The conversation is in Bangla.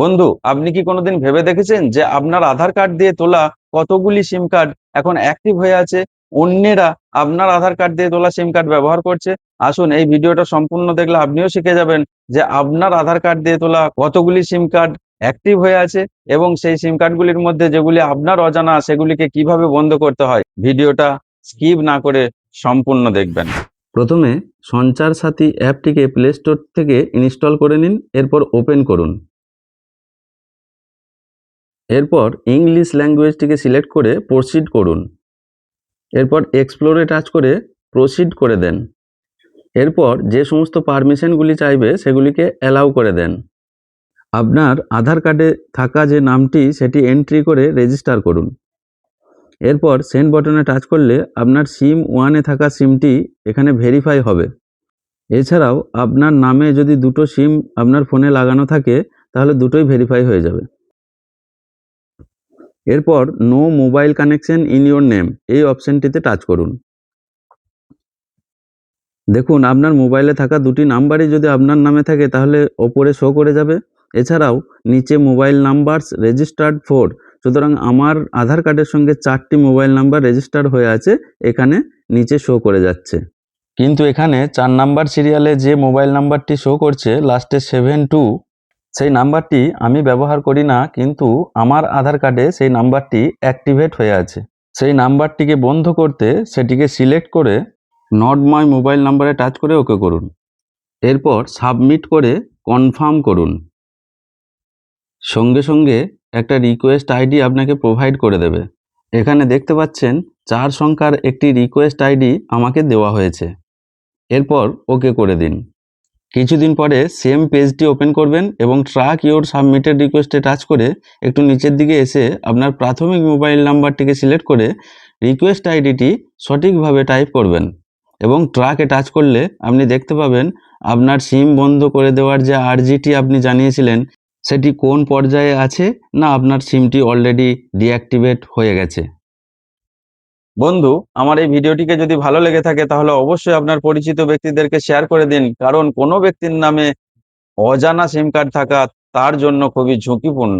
বন্ধু, আপনি কি কোনোদিন ভেবে দেখেছেন যে আপনার আধার কার্ড দিয়ে তোলা কতগুলি সিম কার্ড এখন অ্যাক্টিভ হয়ে আছে? অন্যেরা আপনার আধার কার্ড দিয়ে তোলা সিম কার্ড ব্যবহার করছে। আসুন, এই ভিডিওটা সম্পূর্ণ দেখলে আপনিও শিখে যাবেন যে আপনার আধার কার্ড দিয়ে তোলা কতগুলি সিম কার্ড অ্যাক্টিভ হয়ে আছে, এবং সেই সিম কার্ডগুলির মধ্যে যেগুলি আপনার অজানা সেগুলিকে কিভাবে বন্ধ করতে হয়। ভিডিওটা স্কিপ না করে সম্পূর্ণ দেখবেন। প্রথমে সঞ্চার সাথী অ্যাপটিকে প্লে স্টোর থেকে ইনস্টল করে নিন, এরপর ওপেন করুন। এরপর ইংলিশ ল্যাঙ্গুয়েজটিকে সিলেক্ট করে প্রসিড করুন। এরপর এক্সপ্লোরে টাচ করে প্রসিড করে দেন। এরপর যে সমস্ত পারমিশনগুলি চাইবে সেগুলিকে অ্যালাউ করে দেন। আপনার আধার কার্ডে থাকা যে নামটি সেটি এন্ট্রি করে রেজিস্টার করুন। এরপর সেন্ড বাটনে টাচ করলে আপনার সিম ওয়ানে থাকা সিমটি এখানে ভেরিফাই হবে। এছাড়াও আপনার নামে যদি দুটো সিম আপনার ফোনে লাগানো থাকে তাহলে দুটোই ভেরিফাই হয়ে যাবে। এরপর no mobile connection in your name এই অপশনটিতে টাচ করুন। দেখুন, আপনার মোবাইলে থাকা দুটি নাম্বারই যদি আপনার নামে থাকে তাহলে ওপরে শো করে যাবে। এছাড়াও নিচে মোবাইল নাম্বারস রেজিস্টার্ড ফর, সুতরাং আমার আধার কার্ডের সঙ্গে 4টি মোবাইল নাম্বার রেজিস্টার হয়ে আছে, এখানে নিচে শো করে যাচ্ছে। কিন্তু এখানে 4 নাম্বার সিরিয়ালে যে মোবাইল নাম্বারটি শো করছে লাস্টে 72, সেই নাম্বারটি আমি ব্যবহার করি না, কিন্তু আমার আধার কার্ডে সেই নাম্বারটি অ্যাক্টিভেট হয়ে আছে। সেই নাম্বারটিকে বন্ধ করতে সেটিকে সিলেক্ট করে নট মাই মোবাইল নাম্বারে টাচ করে ওকে করুন। এরপর সাবমিট করে কনফার্ম করুন। সঙ্গে সঙ্গে একটা রিকোয়েস্ট আইডি আপনাকে প্রোভাইড করে দেবে। এখানে দেখতে পাচ্ছেন 4 সংখ্যার একটি রিকোয়েস্ট আইডি আমাকে দেওয়া হয়েছে। এরপর ওকে করে দিন। কিছুদিন পরে সেম পেজটি ওপেন করবেন এবং ট্র্যাক ইওর সাবমিটেড রিকোয়েস্টে টাচ করে একটু নিচের দিকে এসে আপনার প্রাথমিক মোবাইল নাম্বারটিকে সিলেক্ট করে রিকোয়েস্ট আইডিটি সঠিকভাবে টাইপ করবেন এবং ট্র্যাকে টাচ করলে আপনি দেখতে পাবেন আপনার সিম বন্ধ করে দেওয়ার যে আর্জিটি আপনি জানিয়েছিলেন সেটি কোন পর্যায়ে আছে, না আপনার সিমটি অলরেডি ডিঅ্যাক্টিভেট হয়ে গেছে। বন্ধু, আমার এই ভিডিওটিকে যদি ভালো লেগে থাকে তাহলে অবশ্যই আপনার পরিচিত ব্যক্তিদেরকে শেয়ার করে দিন, কারণ কোনো ব্যক্তির নামে অজানা সিম কার্ড থাকা তার জন্য খুবই ঝুঁকিপূর্ণ।